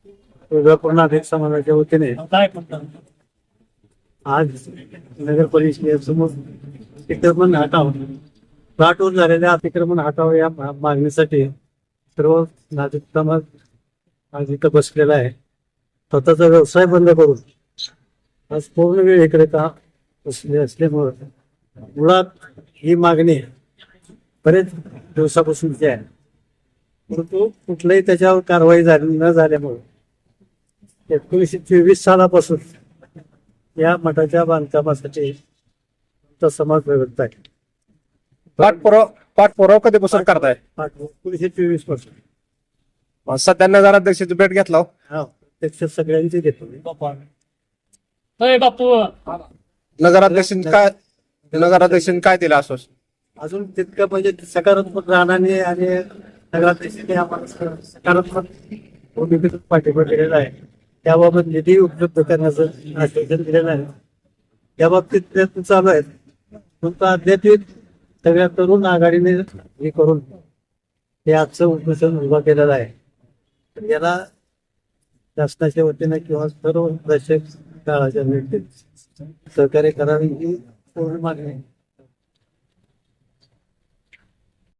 तुळजापूर नागरिक समाजाच्या वतीने आज नगर परिषदेसमोर अतिक्रमण हटाव, प्लॉटवर झालेल्या अतिक्रमण हटाव या मागणीसाठी सर्व नागरिक समाज आज इथं बसलेला आहे. स्वतःचा व्यवसाय बंद करून आज पूर्ण वेळ इकडे का बसले असल्यामुळं मुळात ही मागणी बरेच दिवसापासूनची आहे, परंतु कुठलंही त्याच्यावर कारवाई झाली न झाल्यामुळे 1924 सालापासून या मठाच्या बांधकामासाठी समाज प्रवृत्त आहे. पाठपुरावा कधीपासून करताय? 1924 पासून. सध्या नगराध्यक्षाची भेट घेतला हो. हा, प्रत्यक्ष सगळ्यांची घेतो. नगराध्यक्षांनी काय दिलं आश्वासन? अजून तितकं म्हणजे सकारात्मक राहण्याने आणि नगराध्यक्षांनी आम्हाला सकारात्मक भूमिकेतून पाठिंबा दिलेला आहे. त्याबाबत निधी उपलब्ध करण्याचं आश्वासन दिलेलं आहे. त्या बाबतीत प्रयत्न चालू आहेत, परंतु अद्याप सगळ्या तरुण आघाडीने हे करून हे आजचं उपोषण उभा केलेलं आहे. याला शासनाच्या वतीने किंवा सर्व दशक काळाच्या सहकार्य करावी ही पूर्ण मागणी आहे.